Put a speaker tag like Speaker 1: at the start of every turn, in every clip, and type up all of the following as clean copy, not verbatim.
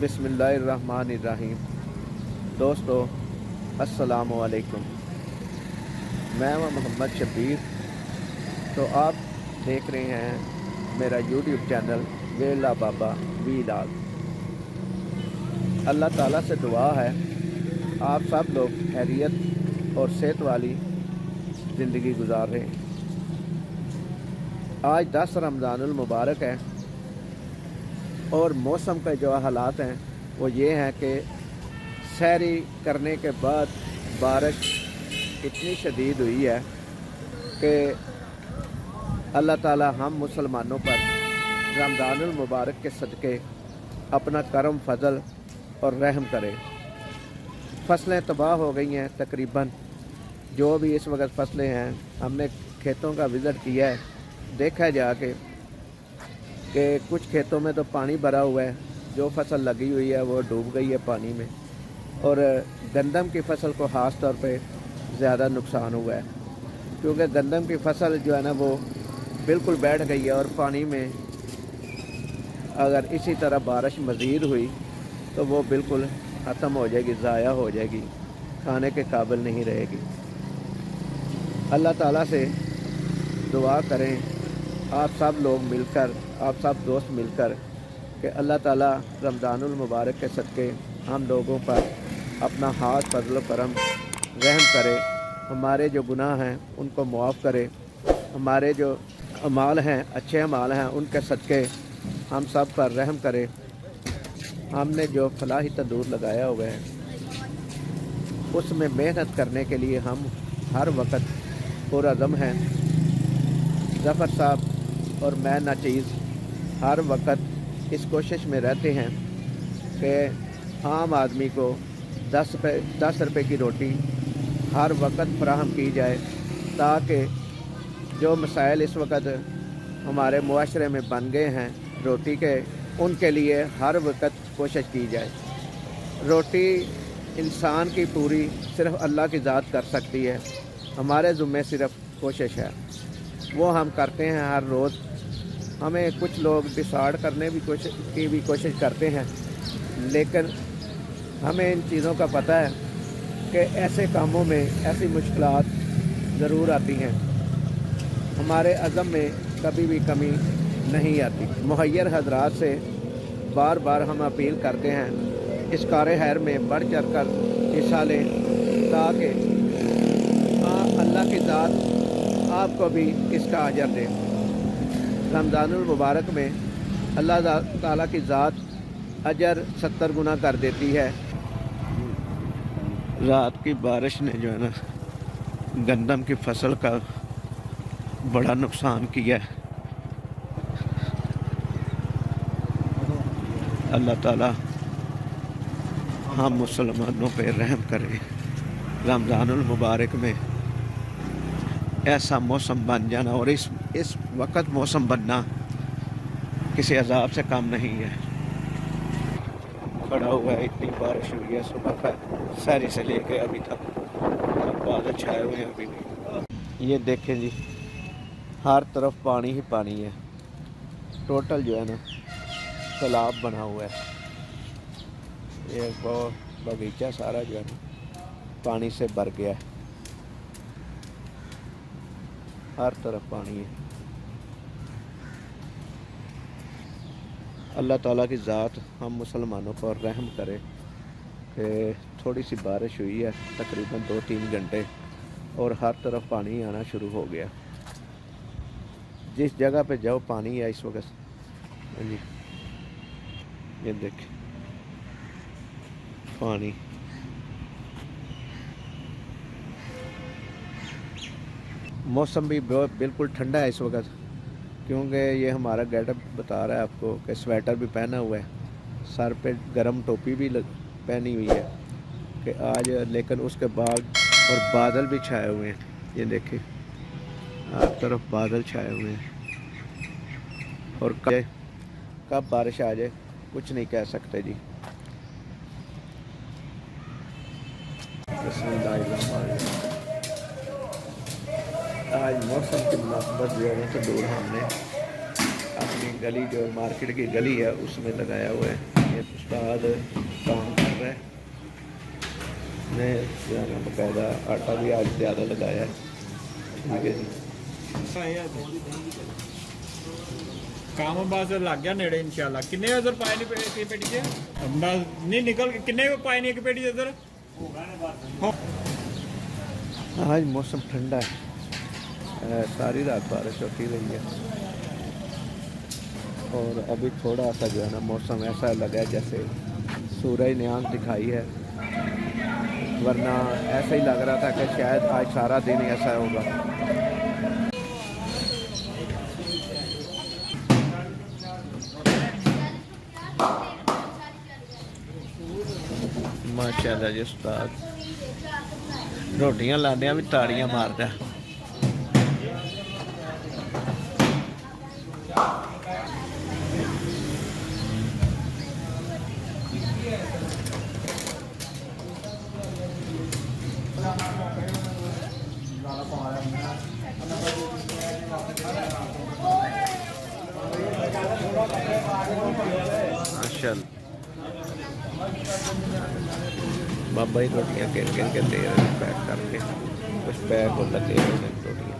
Speaker 1: बिस्मिल्लाहिर्रहमानिर्रहीम। दोस्तों अस्सलामु अलैकुम। मैं हूं मोहम्मद शबीर। तो आप देख रहे हैं मेरा यूट्यूब चैनल वेला बाबा वीलाग। अल्लाह ताला से दुआ है आप सब लोग खैरियत और सेहत वाली ज़िंदगी गुजार रहे हैं। आज 10 रमज़ानुल मुबारक है और मौसम के जो हालात हैं वो ये हैं कि सैरी करने के बाद बारिश इतनी शदीद हुई है कि अल्लाह ताला हम मुसलमानों पर रमज़ानुल मुबारक के सदक़े अपना करम फजल और रहम करे। फसलें तबाह हो गई हैं तकरीबन। जो भी इस वक्त फसलें हैं, हमने खेतों का विज़िट किया है, देखा जाके कि कुछ खेतों में तो पानी भरा हुआ है, जो फसल लगी हुई है वो डूब गई है पानी में। और गंदम की फसल को ख़ास तौर पे ज़्यादा नुकसान हुआ है, क्योंकि गंदम की फसल जो है ना वो बिल्कुल बैठ गई है और पानी में अगर इसी तरह बारिश मज़ीद हुई तो वो बिल्कुल ख़त्म हो जाएगी, ज़ाया हो जाएगी, खाने के काबिल नहीं रहेगी। अल्लाह ताला से दुआ करें आप सब लोग मिलकर, आप सब दोस्त मिलकर, कि अल्लाह ताला रमज़ानुल मुबारक के सदक़े हम लोगों पर अपना हाथ फजल करम रहम करे, हमारे जो गुनाह हैं उनको मुआफ़ करे, हमारे जो अमाल हैं अच्छे अमाल हैं उनके सदक़े हम सब पर रहम करे। हमने जो फलाही तंदूर लगाया हुआ है उसमें मेहनत करने के लिए हम हर वक्त पुरअज़म हैं। ज़फ़र साहब और मैं नाचीज़ हर वक्त इस कोशिश में रहते हैं कि आम आदमी को 10 रुपये की रोटी हर वक्त फराहम की जाए, ताकि जो मसाइल इस वक्त हमारे मुआशरे में बन गए हैं रोटी के, उनके लिए हर वक्त कोशिश की जाए। रोटी इंसान की पूरी सिर्फ़ अल्लाह की ज़ात कर सकती है, हमारे ज़ुम्मे सिर्फ़ कोशिश है, वो हम करते हैं हर रोज़। हमें कुछ लोग डिसाइड करने की भी कोशिश करते हैं, लेकिन हमें इन चीज़ों का पता है कि ऐसे कामों में ऐसी मुश्किलात ज़रूर आती हैं, हमारे अज़म में कभी भी कमी नहीं आती। मुहैयर हज़रात से बार बार हम अपील करते हैं इस कार खैर में बढ़ चढ़ कर हिस्सा लें, ताकि अल्लाह की ज़ात आपको भी इसका अजर दे। रमज़ानुल मुबारक में अल्लाह ताला की ज़ात अजर 70 गुना कर देती है। रात की बारिश ने जो है ना गंदम की फसल का बड़ा नुकसान किया है। अल्लाह ताला हम मुसलमानों पे रहम करे। रमज़ानुल मुबारक में ऐसा मौसम बन जाना, और इस वक्त मौसम बनना किसी अजाब से कम नहीं है। खड़ा हुआ है, इतनी बारिश हुई है सुबह का सहरी से लेके अभी तक, बादल छाए हुए हैं अभी भी। ये देखें जी, हर तरफ पानी ही पानी है, टोटल जो है ना तालाब बना हुआ है। ये बगीचा सारा जो है ना पानी से भर गया है, हर तरफ पानी है। अल्लाह ताला की ज़ात हम मुसलमानों पर रहम करे कि थोड़ी सी बारिश हुई है तकरीबन 2-3 घंटे और हर तरफ पानी आना शुरू हो गया। जिस जगह पे जाओ पानी है इस वक्त जी। ये देखें पानी। मौसम भी बिल्कुल ठंडा है इस वक्त, क्योंकि ये हमारा गेटअप बता रहा है आपको कि स्वेटर भी पहना हुआ है, सर पे गरम टोपी भी पहनी हुई है कि आज, लेकिन उसके बाद और बादल भी छाए हुए हैं। ये देखें हर तरफ बादल छाए हुए हैं, और कब बारिश आ जाए कुछ नहीं कह सकते जी। आज मौसम की मुनासिबत जो है तो दूर हमने अपनी गली, जो मार्केट की गली है, उसमें लगाया हुआ है। ये उस्ताद काम कर रहा है। मैं जो है ना बाकायदा आटा भी आज ज़्यादा लगाया है। ठीक है जी।
Speaker 2: काम बस लग गया नेड़े इंशाल्लाह। किन्ने उधर पाए ने पेटी से बस नहीं निकल के किन्ने पाए ने एक पेटी से उधर
Speaker 1: आज मौसम ठंडा है, सारी रात बारिश होती रही है और अभी थोड़ा सा जो है ना मौसम ऐसा लगा है जैसे सूरज ने आंख दिखाई है, वरना ऐसा ही लग रहा था कि शायद आज सारा दिन ऐसा होगा। माशाल्लाह जी उस्ताद रोटियां लाने भी ताड़ियां मारदा। माशाल्लाह बाबा ही रोटियां गिन गिन के दे रहे हैं पैक करके, कुछ पैक हो लगे हुए हैं रोटियां।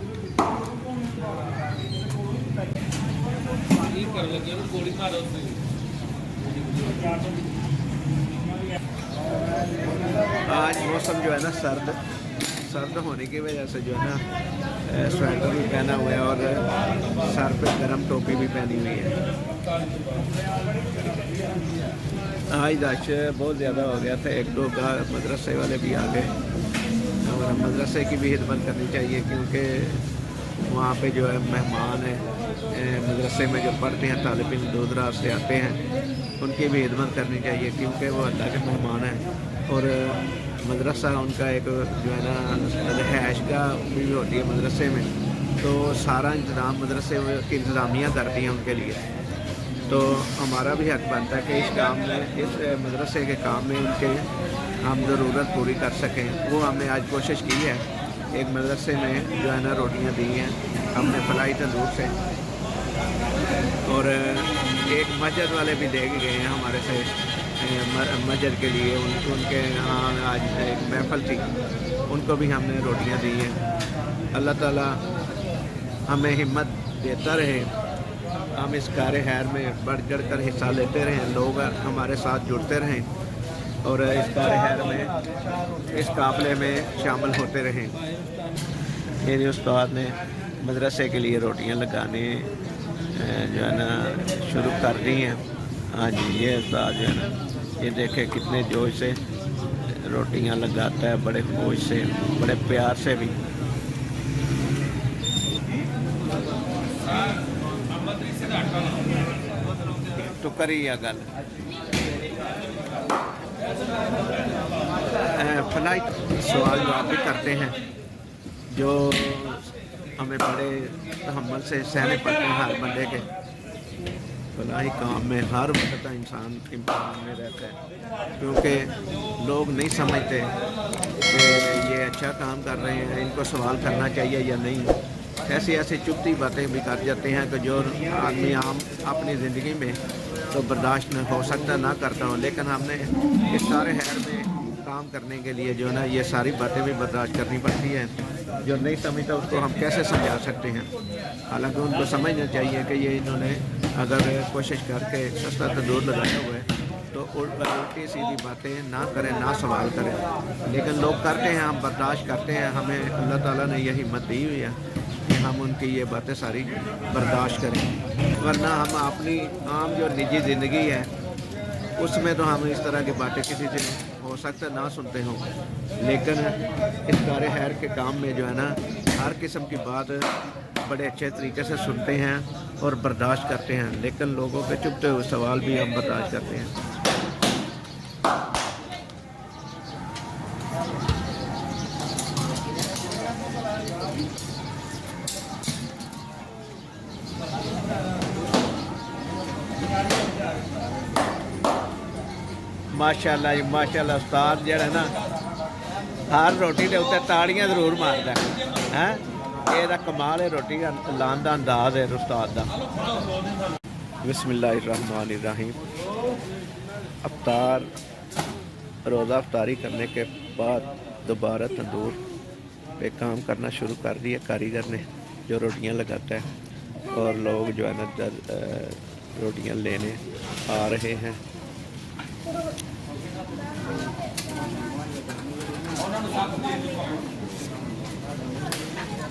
Speaker 1: आज मौसम जो है ना सर्द होने की वजह से जो है ना स्वेटर भी पहना हुआ है और सर पे गर्म टोपी भी पहनी हुई है। आज रश बहुत ज़्यादा हो गया था, एक दो का मदरसे वाले भी आ गए और मदरसे की भी खिदमत करनी चाहिए क्योंकि वहाँ पे जो है मेहमान है मदरसे में जो पढ़ते हैं तालिब इल्म दूर दराज से आते हैं, उनकी भी खिदमत करनी चाहिए क्योंकि वो अल्लाह के मेहमान हैं और मदरसा उनका एक जो है ना रिहाइश का भी होती है मदरसे में, तो सारा इंतज़ाम मदरसे की इंतज़ामिया करती हैं उनके लिए। तो हमारा भी हक बनता है कि इस काम में इस मदरसे के काम में उनके हम ज़रूरत पूरी कर सकें। वो हमने आज कोशिश की है। एक मदरसे में जो है ना रोटियां दी हैं हमने फलाई तंदूर से और एक मस्जिद वाले भी दे के गए हैं हमारे से मस्जिद के लिए, उनके यहाँ आज एक महफल थी, उनको भी हमने रोटियां दी हैं। अल्लाह ताला हमें हिम्मत देता रहे, हम इस कार्य खैर में बढ़ चढ़ कर हिस्सा लेते रहें, लोग हमारे साथ जुड़ते रहें और इस कार्य खैर में इस काफ़िले में शामिल होते रहें। मेरे उस्ताद ने मदरसे के लिए रोटियां लगाने जो है ना शुरू कर दी हैं। हाँ जी, ये उस्ताद जो है ना ये देखे कितने जोश से रोटियां लगाता है, बड़े खोज से, बड़े प्यार से भी। तो करिए गल फ्लाइट सवाल जवाब भी करते हैं जो हमें बड़े तहम्मुल से सहने पड़ते हैं हर बंदे के। फलाही काम में हर वक्त इंसान इम्तिहान में रहता है क्योंकि लोग नहीं समझते कि ये अच्छा काम कर रहे हैं, इनको सवाल करना चाहिए या नहीं। ऐसी ऐसी चुभती बातें भी कर जाते हैं कि जो आदमी आम अपनी ज़िंदगी में तो बर्दाश्त न हो सकता ना करता हो, लेकिन हमने इस सारे हैर में काम करने के लिए जो है ना ये सारी बातें भी बर्दाश्त करनी पड़ती हैं। जो नहीं समझता उसको हम कैसे समझा सकते हैं, हालांकि उनको समझना चाहिए कि ये इन्होंने अगर कोशिश करके सस्ता तंदूर लगाया हुआ है तो उल्टी सीधी बातें ना करें, ना सवाल करें, लेकिन लोग करते हैं, हम बर्दाश्त करते हैं। हमें अल्लाह ताला ने यह हिम्मत दी हुई है कि हम उनकी ये बातें सारी बर्दाश्त करें, वरना हम अपनी आम जो निजी ज़िंदगी है उसमें तो हम इस तरह की बातें किसी से हो सकता ना सुनते हों, लेकिन इस कार्य खैर के काम में जो है ना हर किस्म की बात बड़े अच्छे तरीके से सुनते हैं और बर्दाश्त करते हैं, लेकिन लोगों के चुभते हुए सवाल भी हम बर्दाश्त करते हैं। माशाअल्लाह जी माशाअल्लाह, उस्ताद जड़ा ना हर रोटी के उत्ते ताड़ियां जरूर मारदा है। ये कमाल है रोटी लाने का अंदाज है उस्ताद का। बिस्मिल्लाहिर्रहमानिर्रहीम। अफ्तार रोज़ा अफ्तारी करने के बाद दोबारा तंदूर पे काम करना शुरू कर दिया कारीगर ने, जो रोटियां लगाता है, और लोग जो है ना रोटियां लेने आ रहे हैं।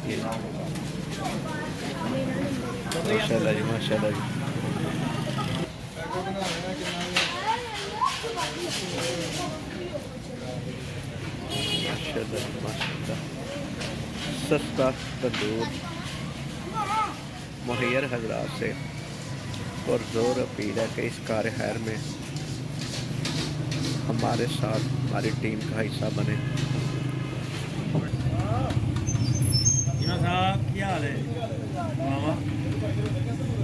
Speaker 1: ये माशाल्लाह जी, माशाल्लाह जी। माशाल्लाह जी, माशाल्लाह। सस्ता तंदूर मुहैयर हजरात से और ज़ोर अपील है कि इस कार खैर में हमारे साथ हमारी टीम का हिस्सा बने।
Speaker 2: जीना साहब क्या हाल है मामा?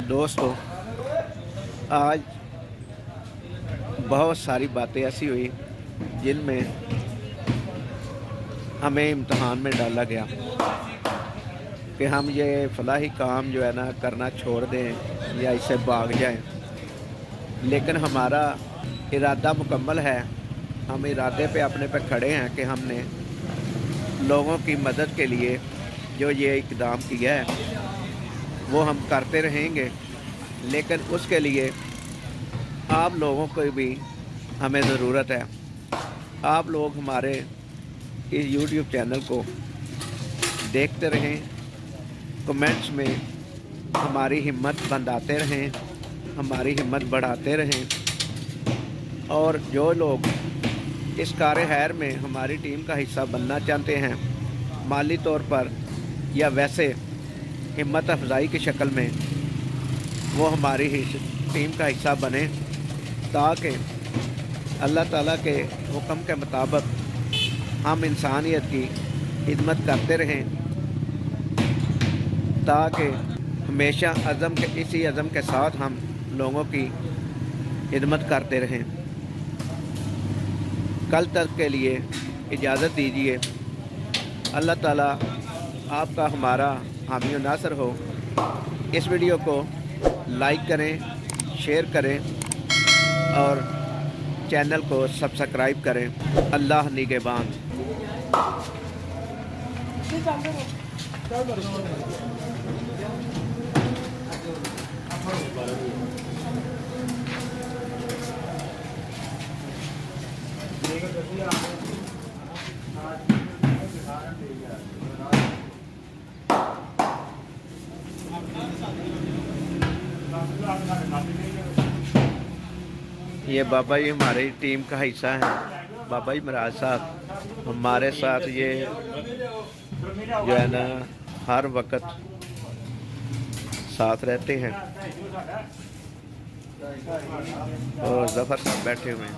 Speaker 1: दोस्तों, आज बहुत सारी बातें ऐसी हुई जिनमें हमें इम्तहान में डाला गया कि हम ये फलाही काम जो है ना करना छोड़ दें या इससे भाग जाएं, लेकिन हमारा इरादा मुकम्मल है। हम इरादे पे अपने पे खड़े हैं कि हमने लोगों की मदद के लिए जो ये इक़दाम किया है वो हम करते रहेंगे, लेकिन उसके लिए आप लोगों को भी हमें ज़रूरत है। आप लोग हमारे इस YouTube चैनल को देखते रहें, कमेंट्स में हमारी हिम्मत बंधाते रहें, हमारी हिम्मत बढ़ाते रहें, और जो लोग इस कार खैर में हमारी टीम का हिस्सा बनना चाहते हैं, माली तौर पर या वैसे हिम्मत अफजाई की शक्ल में, वो हमारी टीम का हिस्सा बने, ताकि अल्लाह ताला के हुक्म के मुताबिक हम इंसानियत की खिदमत करते रहें, ताकि हमेशा इसी अज़म के साथ हम लोगों की खिदमत करते रहें। कल तक के लिए इजाज़त दीजिए। अल्लाह ताला आपका हमारा हामी और नासर हो। इस वीडियो को लाइक करें, शेयर करें और चैनल को सब्सक्राइब करें। अल्लाह निगहबान। ये बाबा जी हमारी टीम का हिस्सा है। बाबा जी महाराज साहब हमारे साथ ये जो है ना हर वक्त साथ रहते हैं, और जफर साहब बैठे हुए हैं,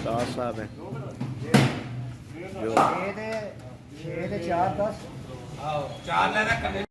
Speaker 1: दास साहब हैं जो